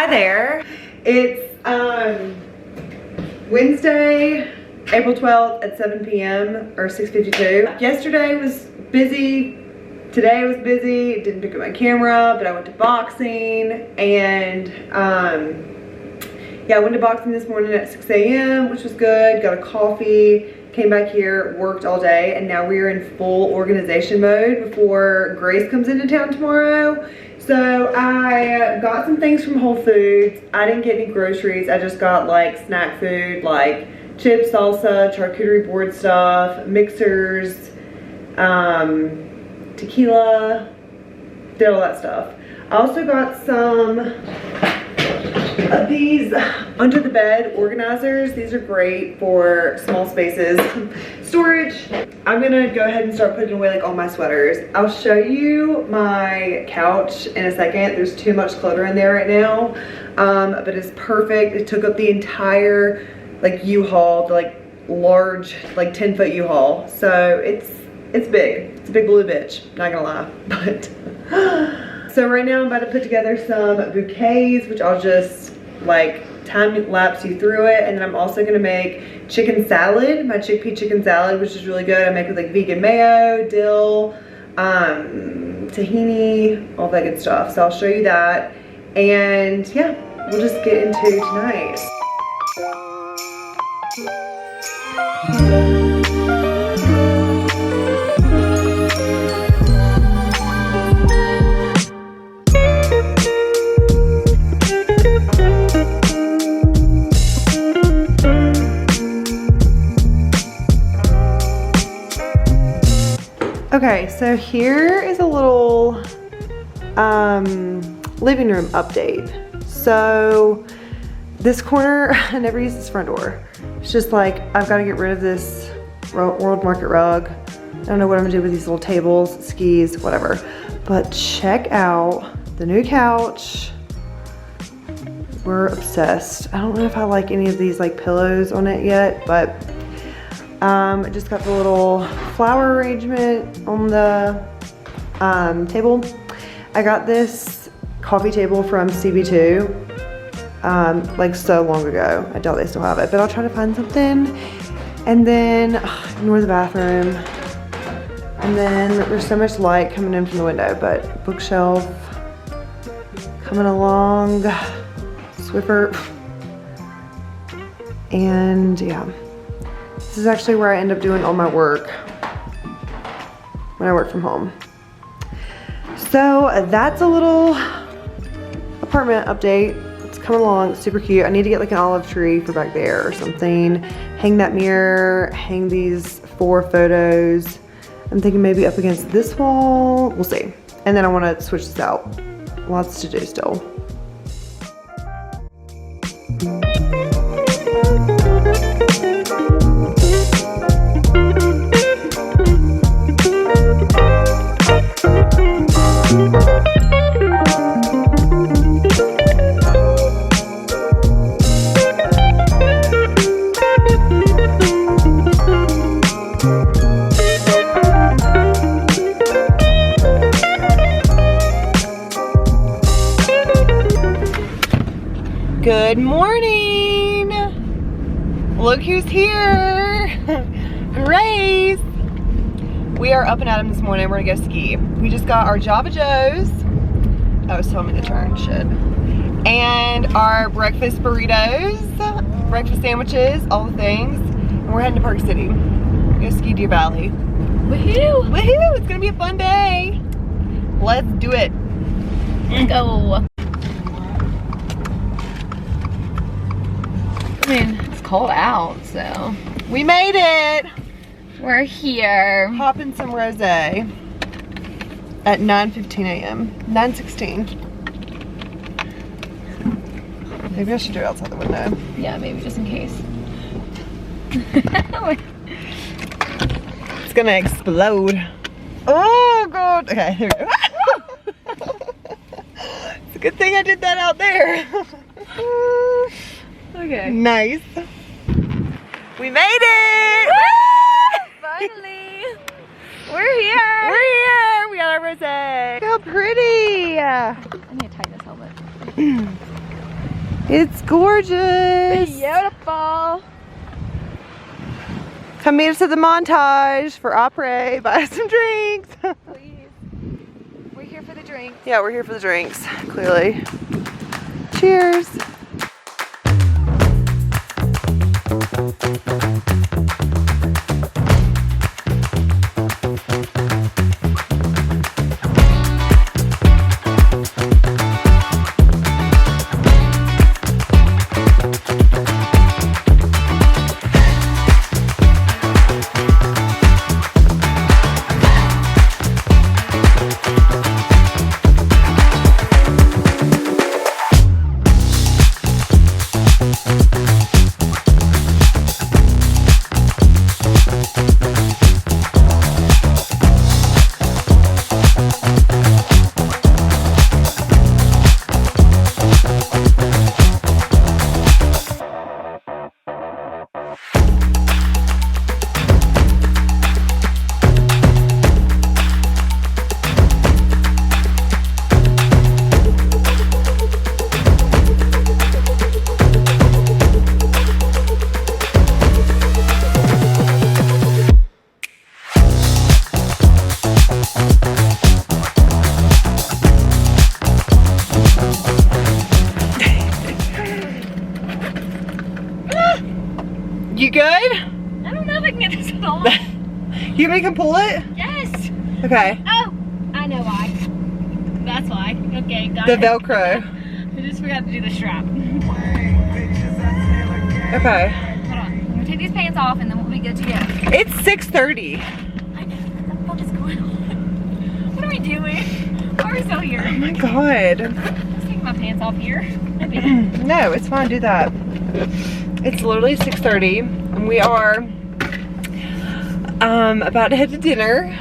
Hi there. It's Wednesday, April 12th at 7 p.m. or 6:52. Yesterday was busy. Today was busy. Didn't pick up my camera, but I went to boxing and yeah, I went to boxing this morning at 6 a.m. which was good. Got a coffee. Came back here, worked all day, and now we are in full organization mode before Grace comes into town tomorrow. So I got some things from Whole Foods. I didn't get any groceries. I just got like snack food, like chips, salsa, charcuterie board stuff, mixers, tequila, did all that stuff. I also got some of these under the bed organizers. These are great for small spaces. Storage. I'm gonna go ahead and start putting away like all my sweaters. I'll show you my couch in a second. There's too much clutter in there right now, but it's perfect. It took up the entire like U-Haul, the like large like 10-foot U-Haul. So it's big. It's a big blue bitch, not gonna lie. But so right now I'm about to put together some bouquets, which I'll just like time lapse you through it. And then I'm also gonna make chicken salad, my chickpea chicken salad, which is really good. I make with like vegan mayo, dill, tahini, all that good stuff. So I'll show you that. And yeah, we'll just get into tonight. Okay, so here is a little living room update. So this corner, I never use this front door. It's just like, I've got to get rid of this World Market rug. I don't know what I'm gonna do with these little tables, skis, whatever. But check out the new couch. We're obsessed. I don't know if I like any of these like pillows on it yet, but I just got the little flower arrangement on the table. I got this coffee table from CB2 like so long ago. I doubt they still have it, but I'll try to find something. And then ignore the bathroom. And then there's so much light coming in from the window, but bookshelf coming along, Swiffer, and yeah. This is actually where I end up doing all my work when I work from home. So that's a little apartment update. It's coming along, it's super cute. I need to get like an olive tree for back there or something. Hang that mirror, hang these 4 photos. I'm thinking maybe up against this wall. We'll see. And then I want to switch this out. Lots to do still. Good morning! Look who's here! Grace! We are up and at 'em this morning. We're gonna go ski. We just got our Java Joes. Oh, so I'm gonna turn, shit. And our breakfast burritos, breakfast sandwiches, all the things. And we're heading to Park City. Go ski Deer Valley. Woohoo! Woohoo! It's gonna be a fun day. Let's do it. Let's go. I mean, it's cold out, so. We made it! We're here. Popping some rosé at 9:15 a.m. 9:16. Maybe I should do it outside the window. Yeah, maybe just in case. It's gonna explode. Oh god. Okay, here we go. It's a good thing I did that out there. Okay. Nice. We made it! Finally! We're here! We're here! We got our rosé. Look how pretty! I need to tighten this helmet. It's gorgeous. Beautiful. Come meet us at the montage for Apres. Buy us some drinks. Please. We're here for the drinks. Yeah, we're here for the drinks, clearly. Cheers. You good? I don't know if I can get this on. You make him pull it? Yes. Okay. Oh, I know why. That's why. Okay, got The it. Velcro. I just forgot to do the strap. Okay. Hold on. I'm gonna take these pants off and then we'll be good to go. It's 6:30. I know. What the fuck is going on? What are we doing? Why are we still here? Oh my god. I'm just taking my pants off here. No, it's fine. Do that. It's literally 6:30 and we are about to head to dinner.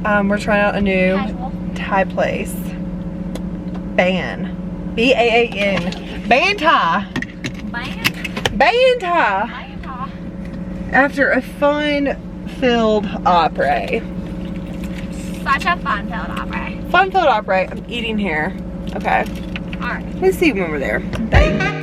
We're trying out a new Thai place. Ban. B-A-A-N. Ban Thai. Ban Thai. After a fun-filled opera. Such a fun-filled opera. Fun-filled opera. I'm eating here. Okay. Alright. Let's see when we're there. Bye.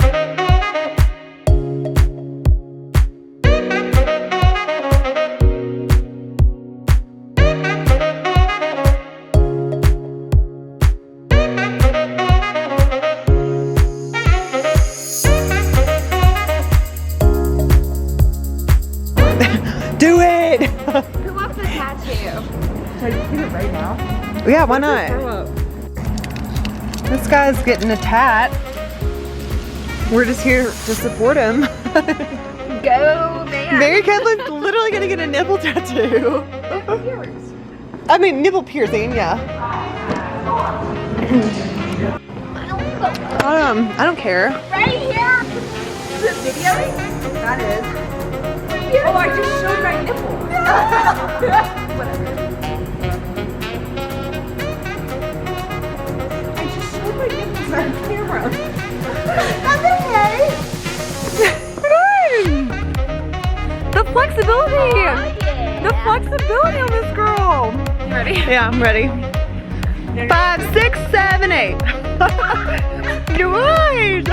Do it! Who wants a tattoo? Should I just get it right now? Yeah, why not? This guy's getting a tat. We're just here to support him. Go there. Mary Catherine's literally gonna get a nipple tattoo. I mean, nipple piercing, yeah. I don't care. Right here. Is it videoing? That is. Oh, I just showed my nipple. Whatever. I just showed my nipples on camera. That's okay. The flexibility. Oh, yeah. The flexibility on this girl. You ready? Yeah, I'm ready. 5, 6, 7, 8. You're right.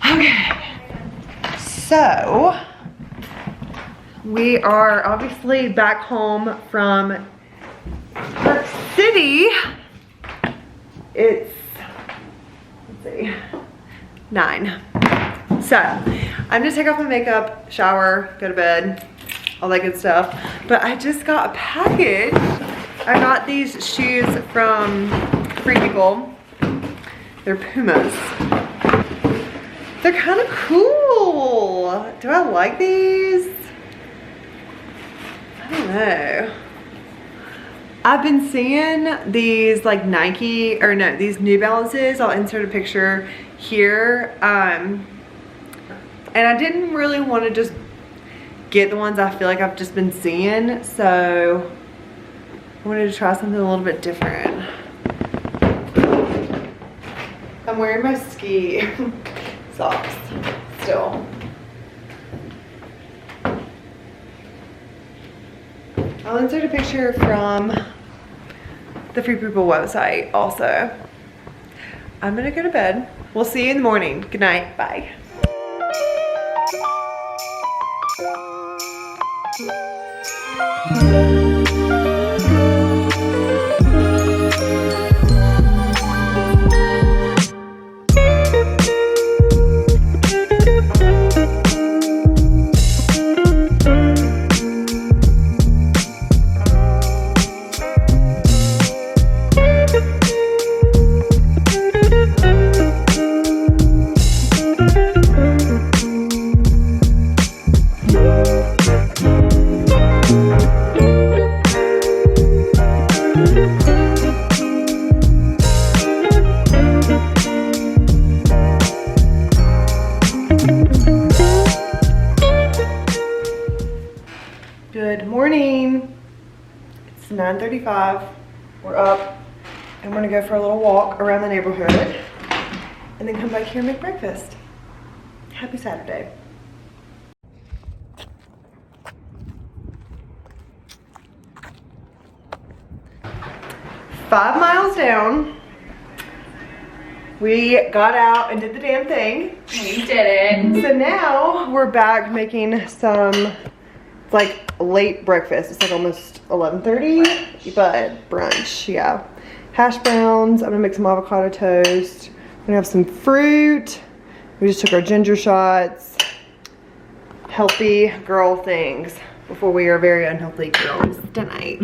Okay. So we are obviously back home from Park City. It's, let's see, 9. So I'm gonna take off my makeup, shower, go to bed, all that good stuff. But I just got a package. I got these shoes from Free People. They're Pumas. They're kind of cool. Do I like these? I don't know. I've been seeing these like Nike, or no, these New Balances. I'll insert a picture here. And I didn't really want to just get the ones I feel like I've just been seeing. So I wanted to try something a little bit different. I'm wearing my ski socks still. I'll insert a picture from the Free People website also. I'm gonna go to bed. We'll see you in the morning. Good night, bye. Good morning. It's 9:35. We're up and we're gonna go for a little walk around the neighborhood and then come back here and make breakfast. Happy Saturday. Five miles down. We got out and did the damn thing. We did it. So now we're back making some, it's like late breakfast. It's like almost 11:30, but brunch, yeah. Hash browns. I'm gonna make some avocado toast. We're gonna have some fruit. We just took our ginger shots. Healthy girl things before we are very unhealthy girls tonight.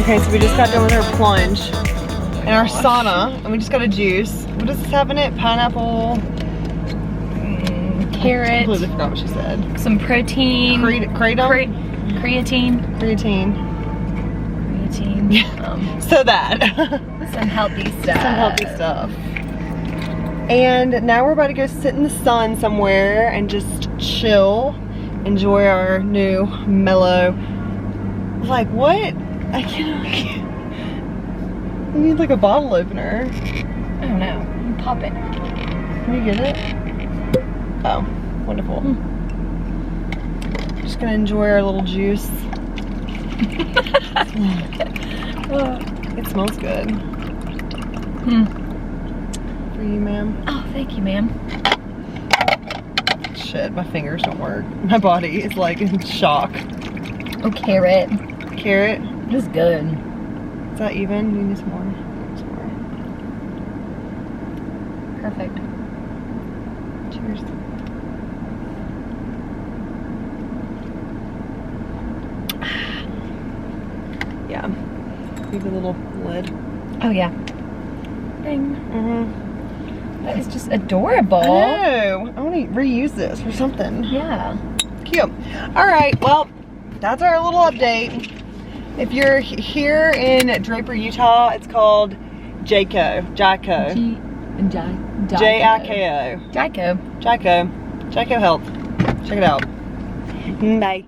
Okay, so we just got done with our plunge and our sauna, and we just got a juice. What does this have in it? Pineapple, Carrot. I completely forgot what she said. Some protein. Creatine. So that. Some healthy stuff. Some healthy stuff. And now we're about to go sit in the sun somewhere and just chill, enjoy our new mellow. Like what? I can't. You need like a bottle opener. I don't know. Pop it. Can you get it? Oh, wonderful. Just gonna enjoy our little juice. It smells good. For you, ma'am. Oh, thank you, ma'am. Shit, my fingers don't work. My body is like in shock. Oh, carrot. Carrot. This is good. Is that even? You need some more. Some more. Perfect. Cheers. Yeah. Leave a little lid. Oh yeah. Ding. That is just adorable. I know. I want to reuse this for something. Yeah. Cute. All right. Well, that's our little update. If you're here in Draper, Utah, it's called Jayco. Jayco. J-I-K-O. Jayco. Jayco. Jayco Health. Check it out. Bye.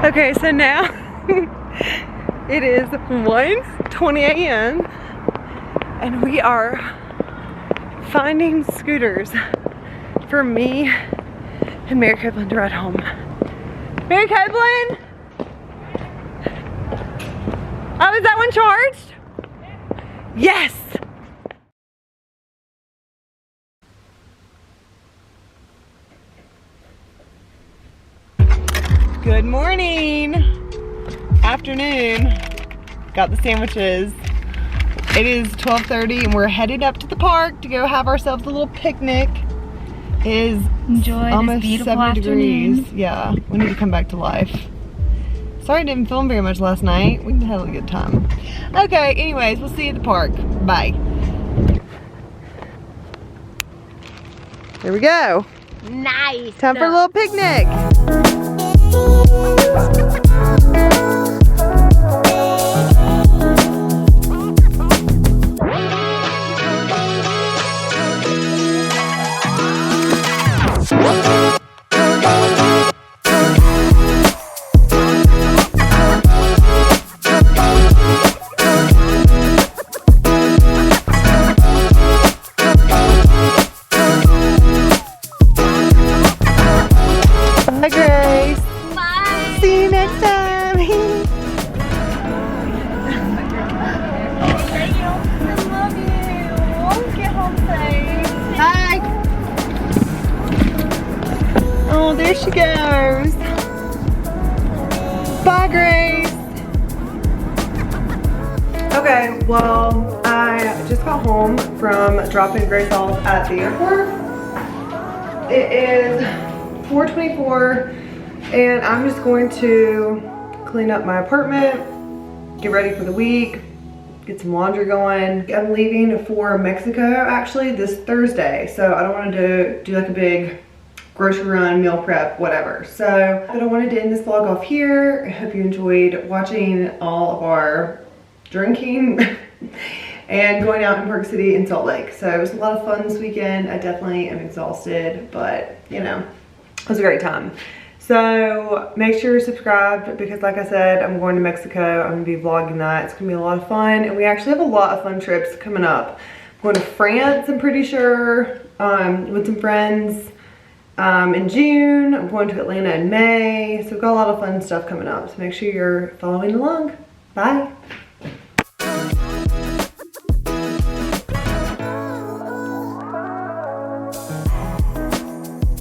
Okay, so now it is 1:20 a.m. and we are finding scooters for me and Mary Copeland to ride home. Mary Copeland? Oh, is that one charged? Yes! Good morning, afternoon. Got the sandwiches. It is 12:30 and we're headed up to the park to go have ourselves a little picnic. It is almost 70 degrees. Yeah, we need to come back to life. Sorry I didn't film very much last night. We had a good time. Okay, anyways, we'll see you at the park. Bye. Here we go. Nice. Time for a little picnic. Bye, Grace. Bye. See you next time. Thank you. I love you. Get home safe. Hi. Oh, there she goes. Bye, Grace. Okay, well, I just got home from dropping Grace off at the airport. It is 4:24 and I'm just going to clean up my apartment, get ready for the week, get some laundry going. I'm leaving for Mexico actually this Thursday, so I don't want to do like a big grocery run, meal prep, whatever. So but I wanted to end this vlog off here. I hope you enjoyed watching all of our drinking and going out in Park City and Salt Lake. So it was a lot of fun this weekend. I definitely am exhausted, but you know, it was a great time. So make sure you're subscribed because like I said, I'm going to Mexico. I'm gonna be vlogging that. It's gonna be a lot of fun. And we actually have a lot of fun trips coming up. I'm going to France, I'm pretty sure, with some friends in June. I'm going to Atlanta in May. So we've got a lot of fun stuff coming up. So make sure you're following along. Bye.